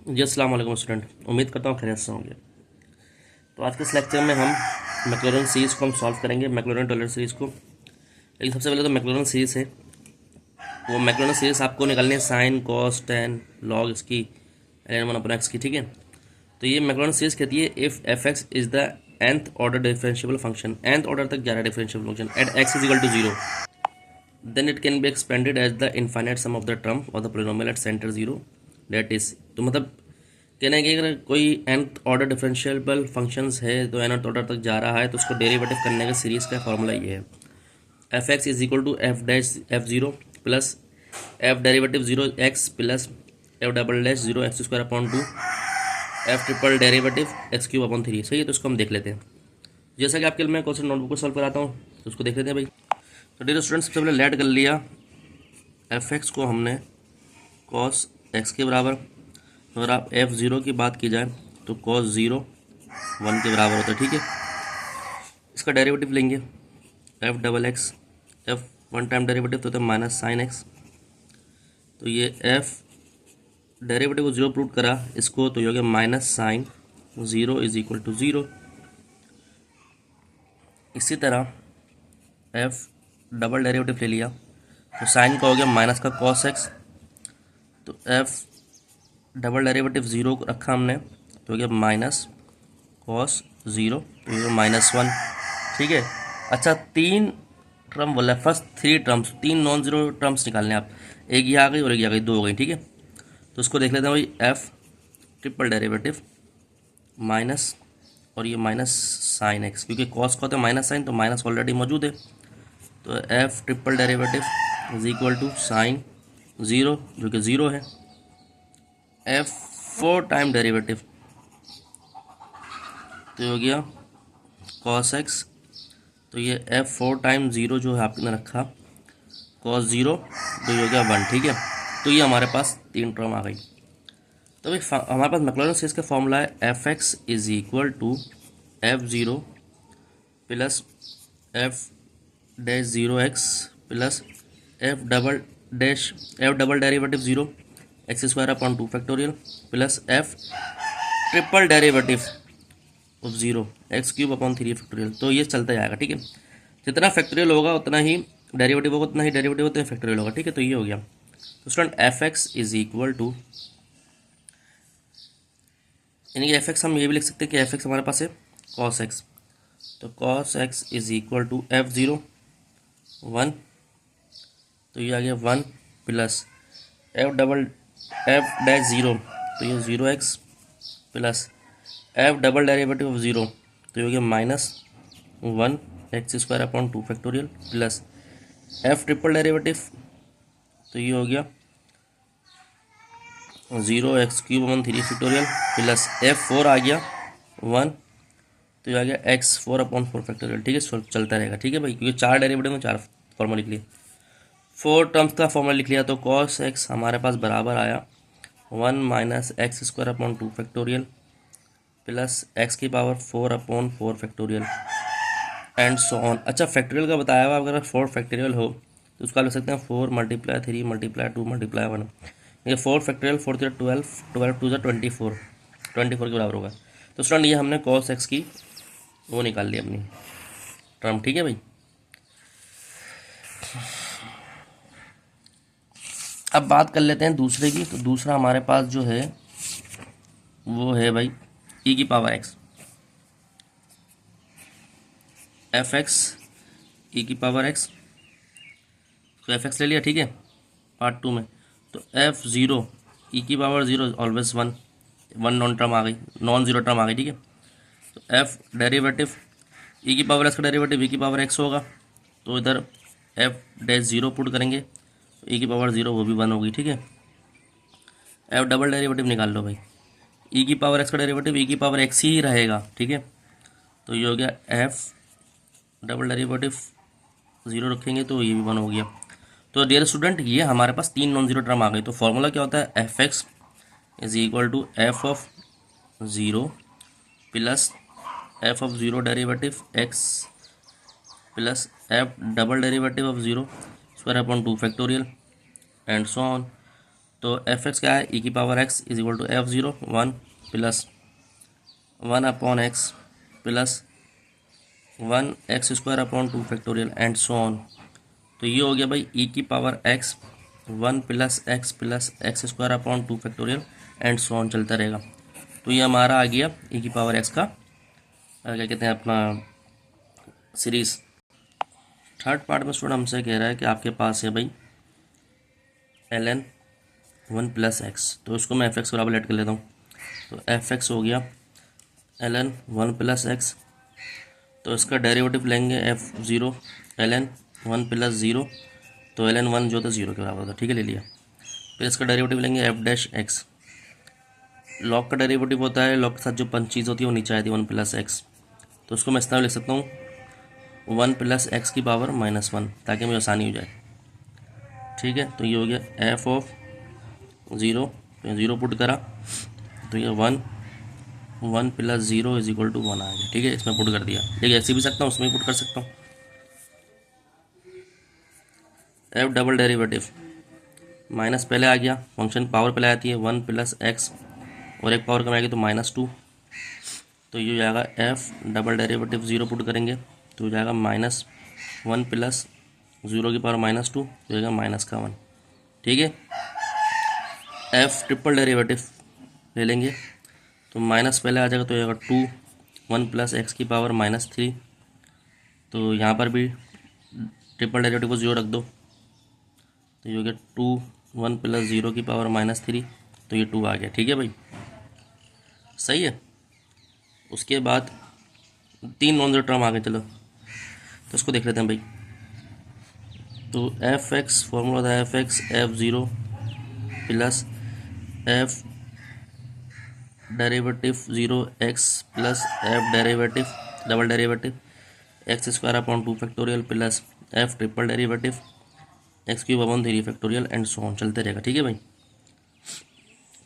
जी अस्सलाम वालेकुम स्टूडेंट, उम्मीद करता हूँ खैरियत से होंगे। तो आज के इस लेक्चर में हम मैक्लॉरेन सीरीज़ को हम सॉल्व करेंगे, मैक्लॉरेन टेलर सीरीज़ को। लेकिन सबसे पहले तो मैक्लॉरेन सीरीज़ है, वो मैक्लॉरेन सीरीज़ आपको निकालनी है साइन कॉस टेन लॉग इसकी ln वन अपॉन एक्स की, ठीक है। तो ये मैक्लॉरेन सीरीज़ कहती है if f x is the nth order differentiable function, nth order तक जा रहा है differentiable function at x is equal to zero, then it can be expanded as the infinite sum of the term और the polynomial at centre zero, that is. तो मतलब कहना है कि अगर कोई nth ऑर्डर डिफरेंशिएबल फंक्शंस है तो nth ऑर्डर तक जा रहा है तो उसको डेरिवेटिव करने का सीरीज़ का फॉर्मूला ये है, f x is equal to f dash f zero plus f derivative zero x plus f double dash zero x square upon two f triple derivative x cube upon three. सही है, तो इसको हम देख लेते हैं। जैसा कि आपके लिए मैं क्वेश्चन नोटबुक को सॉल्व कराता हूँ, तो उसको देख लेते हैं भाई। तो डियर स्टूडेंट्स, सबसे पहले लेट कर लिया एफ एक्स को हमने कॉस एक्स के बराबर। अगर आप एफ ज़ीरो की बात की जाए तो कॉस ज़ीरो वन के बराबर होता है, ठीक है। इसका डेरिवेटिव लेंगे f double x, f one time derivative तो होता है माइनस साइन एक्स, तो ये एफ डेरिवेटिव को जीरो प्रूव करा इसको, तो ये हो गया minus sine zero is equal to zero. इसी तरह एफ डबल डेरिवेटिव ले लिया तो साइन का हो गया माइनस का कॉस एक्स, तो एफ डबल डेरिवेटिव ज़ीरो रखा हमने तो हो गया माइनस कॉस ज़ीरो, तो ये माइनस वन, ठीक है। अच्छा, तीन टर्म बोला, फर्स्ट थ्री टर्म्स, तीन नॉन जीरो टर्म्स निकालने आप, एक ये आ गई और एक ये आ गई, दो हो गई, ठीक है। तो उसको देख लेते हैं भाई, एफ ट्रिपल डेरिवेटिव माइनस और ये माइनस साइन एक्स, क्योंकि कॉस का होता है माइनस साइन तो माइनस ऑलरेडी मौजूद है, तो f triple derivative is equal to sine zero जो कि ज़ीरो है, एफ फोर टाइम डेरिवेटिव तो हो गया कॉस एक्स, तो ये एफ फोर टाइम ज़ीरो जो है आपने रखा कॉस ज़ीरो, तो ये हो गया वन, ठीक है। तो ये हमारे पास तीन टर्म आ गई। तो भाई हमारे पास मैक्लॉरेन सीरीज़ का फॉर्मूला है f x is equal to f zero plus f dash zero x plus f double derivative zero x square upon two factorial plus f triple derivative of zero x cube upon three factorial. तो ये चलता जाएगा, ठीक है। जितना factorial होगा उतना ही derivative होगा, उतना ही डेरिवेटिव उतना ही फैक्टोरियल होगा, ठीक है। तो ये हो गया। तो student f x is equal to, यानी कि एफ एक्स हम ये भी लिख सकते हैं कि एफ एक्स हमारे पास है कॉस एक्स, तो cos x is equal to f zero one, तो ये आ गया one plus f dash zero, तो ये zero x plus f double derivative of zero, तो ये हो गया minus one x square upon two factorial plus f triple derivative, तो ये हो गया zero x cube upon three factorial plus f four आ गया वन, तो ये आ गया x four upon four factorial, ठीक है। चलता रहेगा, ठीक है भाई, क्योंकि चार डेरिवेटिव में चार फॉर्मूला लिख लिया, फोर टर्म्स का फॉर्मूला लिख लिया, तो कॉस एक्स हमारे पास बराबर आया one minus x square upon two factorial plus x की power four upon four factorial and so on. अच्छा, फैक्टोरियल का बताया हुआ, अगर फोर फैक्टोरियल हो तो उसका लिख सकते हैं four multiply three multiply two multiply one, ये four factorial four three twelve, twelve two ज़ा ट्वेंटी फोर, ट्वेंटी फोर के बराबर होगा। तो स्टूडेंट ये हमने कॉस एक्स की वो निकाल ली अपनी टर्म, ठीक है भाई। अब बात कर लेते हैं दूसरे की। तो दूसरा हमारे पास जो है वो है भाई ई की पावर एक्स, एफ एक्स ई की पावर एक्स, तो एफ एक्स ले लिया, ठीक है, पार्ट टू में। तो एफ ज़ीरो ई की power zero always one, one non term आ गई, नॉन ज़ीरो टर्म आ गई, ठीक है। तो एफ डेरिवेटिव ई की पावर एक्स का डेरिवेटिव ई की पावर एक्स होगा, तो इधर एफ डैश ज़ीरो पुट करेंगे तो ई की पावर ज़ीरो वो भी वन होगी, ठीक है। एफ डबल डेरिवेटिव निकाल लो भाई, ई की पावर एक्स का डेरिवेटिव ई की पावर एक्स ही रहेगा, ठीक है। तो ये हो गया एफ डबल डेरिवेटिव ज़ीरो रखेंगे तो ये भी वन हो गया। तो डियर स्टूडेंट, ये हमारे पास तीन नॉन जीरो टर्म आ गई। तो फॉर्मूला क्या होता है, f x is equal to f of zero plus f of zero derivative x plus f double derivative of zero square upon two factorial and so on. तो f x क्या है, e की power x is equal to f zero 1 plus 1 upon x plus 1 x square upon 2 factorial and so on. तो ये हो गया भाई e की power x 1 plus x square upon 2 factorial and so on चलता रहेगा। तो ये हमारा आ गया ई की पावर एक्स का क्या कहते हैं अपना सीरीज। थर्ड पार्ट में स्टूडेंट हमसे कह रहा है कि आपके पास है भाई एल एन 1 प्लस एक्स, तो इसको मैं एफ एक्स बराबर लेट कर लेता हूँ। तो एफ एक्स हो गया एल एन 1 प्लस एक्स, तो इसका डेरिवेटिव लेंगे f zero l n 1 plus zero, तो एल एन 1 जो था 0 के बराबर होता, ठीक है, ले लिया। फिर इसका डेरिवेटिव लेंगे एफ डैश एक्स, लॉग का डेरिवेटिव होता है लॉग के साथ जो चीज़ होती है वो नीचे आती है 1 प्लस एक्स, तो उसको मैं इस तरह लिख सकता हूँ 1 प्लस एक्स की पावर -1, ताकि मुझे आसानी हो जाए, ठीक है। तो ये हो गया एफ ऑफ ज़ीरो, तो ज़ीरो पुट करा तो ये 1 plus zero is equal to 1 आ गया, ठीक है, इसमें पुट कर दिया। देखिए ऐसे भी सकता हूँ, उसमें भी पुट कर सकता हूँ। एफ डबल डेरिवेटिव माइनस पहले आ गया, फंक्शन पावर पहले आती है 1 प्लस एक्स और एक पावर कम आएगी तो -2, तो ये हो जाएगा F double derivative zero put करेंगे तो हो जाएगा -1 प्लस ज़ीरो की पावर -2 तो हो जाएगा -1, ठीक है। एफ ट्रिपल डेरिवेटिव ले लेंगे तो माइनस पहले आ जाएगा तो हो जाएगा 2 1 प्लस एक्स की पावर -3, तो यहाँ पर भी ट्रिपल डेरिवेटिव को 0 रख दो, तो ये हो गया 2 1 प्लस ज़ीरो की पावर -3, तो ये 2 आ गया, ठीक है भाई, सही है। उसके बाद 3 नॉन ज़ीरो टर्म आ गए, चलो तो इसको देख लेते हैं भाई। तो एफ एक्स फॉर्मूला था F x F zero plus f derivative 0 x plus f derivative double derivative x square upon 2 factorial plus f triple derivative x cube upon 3 factorial and so on चलते रहेगा, ठीक है भाई।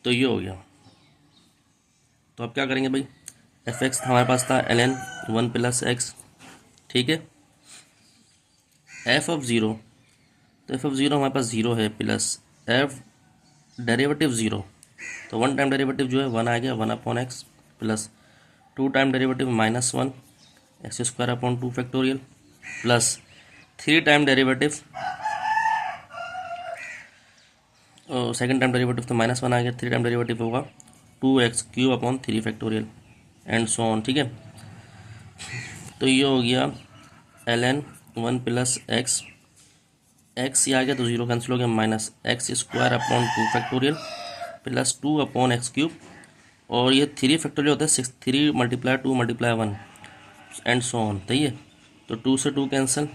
तो ये हो गया। तो अब क्या करेंगे भाई, एफ एक्स हमारे पास था एल एन 1 प्लस एक्स, ठीक है। एफ ऑफ ज़ीरो, तो एफ ऑफ ज़ीरो हमारे पास 0 है प्लस एफ डेरिवेटिव 0, तो 1 टाइम डेरिवेटिव जो है 1 आ गया 1 upon x plus 2 time derivative -1 x square upon 2 factorial plus 3 time derivative, second time derivative तो -1 आ गया, 3 टाइम डेरिवेटिव होगा 2x cube upon 3 factorial and so on, ठीक है। तो ये हो गया l n 1 plus x, x ये आ गया तो 0 कैंसिल हो गया, minus x square upon 2 factorial plus 2 upon x cube, और ये 3 फैक्टोरियल होता है 6, 3 multiply 2 multiply 1 and so on, सही है। तो 2 से 2 कैंसिल,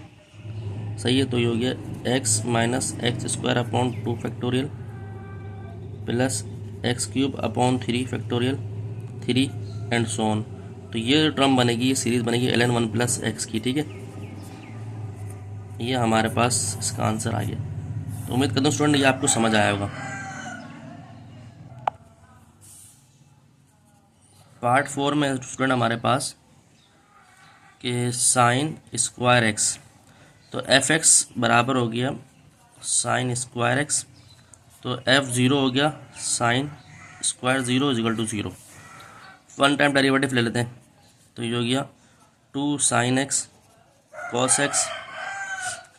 सही है। तो ये हो गया x minus x square upon 2 factorial plus x cube upon 3 factorial 3 and so on. तो ये टर्म बनेगी, ये सीरीज़ बनेगी एल एन 1 प्लस एक्स की, ठीक है। ये हमारे पास इसका आंसर आ गया। तो उम्मीद करता हूँ स्टूडेंट ये आपको समझ आया होगा। पार्ट 4 में स्टूडेंट हमारे पास कि साइन स्क्वायर एक्स, तो एफ एक्स बराबर हो गया साइन स्क्वायर एक्स, तो एफ ज़ीरो हो गया sine square zero is equal to 0। 1 time derivative ले लेते हैं, तो ये हो गया 2 साइन एक्स कॉस एक्स,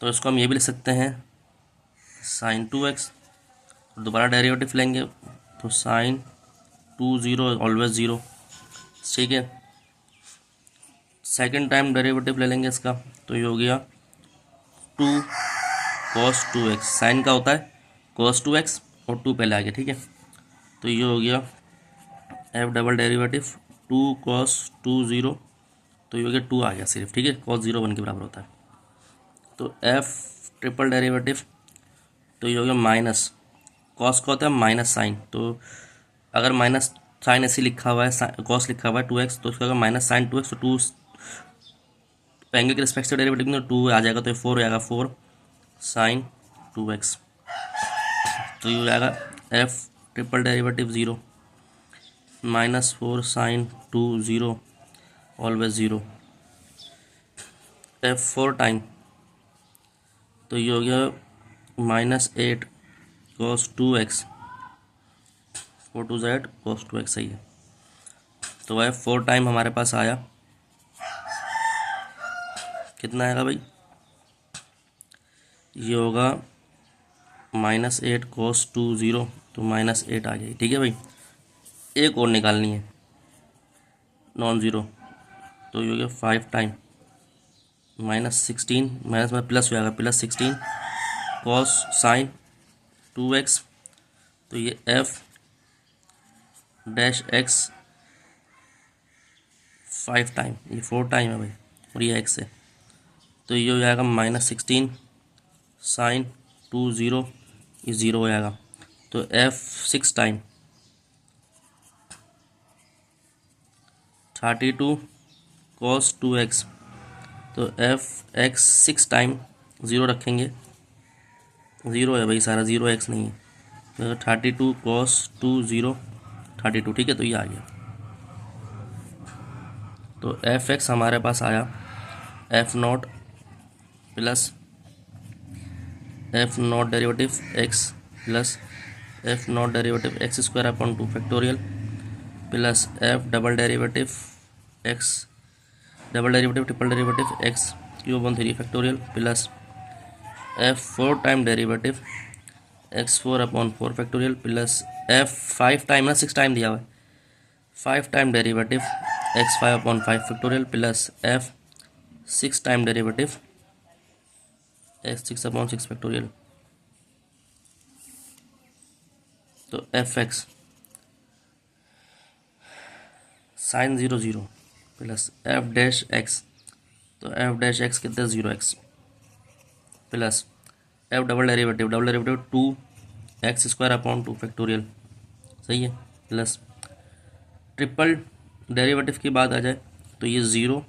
तो इसको हम ये भी लिख सकते हैं साइन 2x, दोबारा डेरिवेटिव लेंगे तो साइन 2 0 ऑलवेज 0, ठीक है। सेकेंड टाइम डेरिवेटिव ले लेंगे इसका, तो ये हो गया 2 cos 2x, साइन का होता है cos 2x और 2 पहले आ गया, ठीक है। तो ये हो गया एफ डबल डेरिवेटिव 2 cos 2 0, तो ये हो गया 2 आ गया सिर्फ, ठीक है, cos 0 1 के बराबर होता है। तो एफ ट्रिपल डेरिवेटिव, तो ये हो गया माइनस कॉस का होता है माइनस साइन, तो अगर माइनस साइन ऐसे लिखा हुआ है कॉस लिखा हुआ है 2x, तो उसका अगर माइनस साइन 2x, तो 2 एंगल के रिस्पेक्ट से डेरिवेटिव में 2 आ जाएगा, तो 4 हो जाएगा 4 साइन 2x, तो ये हो जाएगा f triple derivative 0 -4 sine 2 0 always 0, f 4 time, तो ये हो गया -8 cos 2x 4 2 8 cos 2x सही है। तो वह 4 टाइम हमारे पास आया, कितना आएगा भाई, ये होगा -8 cos 2 0, तो -8 आ गई। ठीक है भाई, एक और निकालनी है नॉन ज़ीरो, तो ये हो गया 5 टाइम -16 माइनस में प्लस हो जाएगा +16 cos sin 2x, तो ये f डैश x 5 टाइम, ये 4 टाइम है भाई, और ये x है, तो ये हो जाएगा -16 sin 2 0, ये 0 हो जाएगा, तो f 6 टाइम 32 cos 2x, तो f x 6 टाइम 0 रखेंगे, 0 है भाई सारा, 0 x नहीं है, तो 32 cos 2 0 32। ठीक है, तो ये आ गया। तो एफ एक्स हमारे पास आया f0 plus f0 derivative x plus f0 derivative x square upon 2 factorial plus f double derivative x double derivative triple derivative x cube upon 3 factorial plus f4 time derivative x4 upon 4 factorial plus f5 time ना 6 time दिया हुआ है, 5 time derivative x5 upon 5 factorial plus f6 time derivative x6 upon 6 factorial, तो f x sine 0 0 plus f dash x, तो F dash x कितना 0x plus f double derivative 2x square upon 2 factorial, सही है, plus triple derivative की बात आ जाए तो ये 0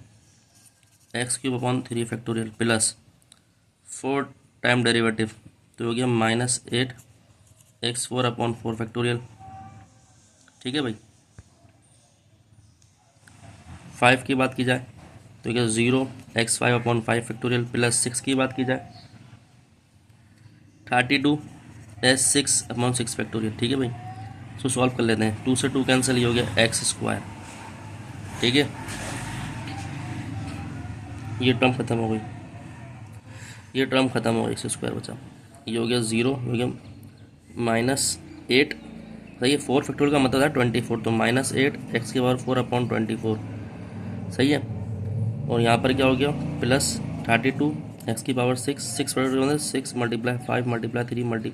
x cube upon 3 factorial plus 4 time derivative, तो हो गया -8 x4 अपॉन 4 फैक्टोरियल। ठीक है भाई, 5 की बात की जाए तो क्या 0 x5 अपॉन 5 फैक्टोरियल प्लस 6 की बात की जाए 32 s6 अपॉन 6 फैक्टोरियल। ठीक है भाई, इसको सॉल्व कर लेते हैं, 2 से 2 कैंसिल, ये हो गया एक्स स्क्वायर। ठीक है, ये टर्म खत्म हो गई, ये टर्म खत्म हो गई, एक्स स्क्वायर बचा, ये हो गया 0, हो गया -8, सही है, 4 फैक्टोरियल का मतलब था 24, तो -8 एक्स की पावर 4 अपॉन 24, सही है, और यहाँ पर क्या हो गया प्लस 32 एक्स की पावर 6 फैक्टोरियल मतलब 6 multiply 5 multiply 3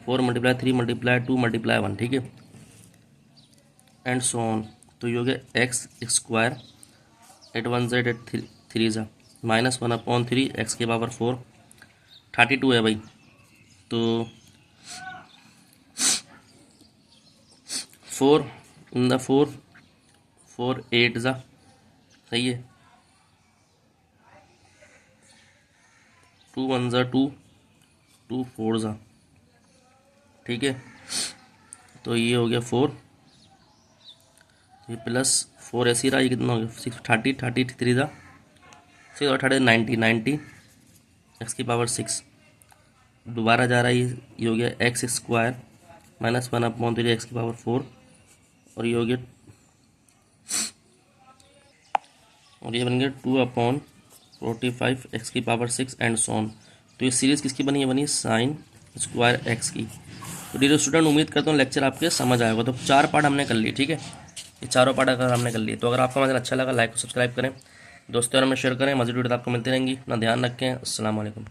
4 multiply 3 multiply 2 multiply 1। ठीक है, एंड सो ऑन, तो ये हो गया एक्स स्क्वायर 8 1 Z 8 3 ज़ा -1 अपॉन 3 एक्स की पावर 4, 32 है भाई, तो 4 इन द 4 8 ज़ा, सही है, 2 1 ज़ा 2 2 4 ज़ा। ठीक है, तो ये हो गया 4, ये प्लस 4 ऐसी रहा, ये कितना हो गया 6 30 3 ज़ा 6 और 30 90 एक्स की पावर 6, दोबारा जा रहा है, ये हो गया एक्स स्क्वायर -1 अपॉन 3 एक्स की पावर 4, और ये हो गया, और ये बन गया 2 अपॉन 45 एक्स की पावर 6 एंड सॉन। तो ये सीरीज़ किसकी बनी है, बनी साइन स्क्वायर एक्स की। तो डियर स्टूडेंट, उम्मीद करता हूँ लेक्चर आपके समझ आएगा। तो 4 पार्ट हमने कर लिए। ठीक है, ये चारों पार्ट अगर हमने कर लिए, तो अगर आपका मज़ा अच्छा लगा लाइक और सब्सक्राइब करें, दोस्तों में शेयर करें, मज़ीद वीडियो आपको मिलती रहेंगी। अपना ध्यान रखें, अस्सलाम वालेकुम।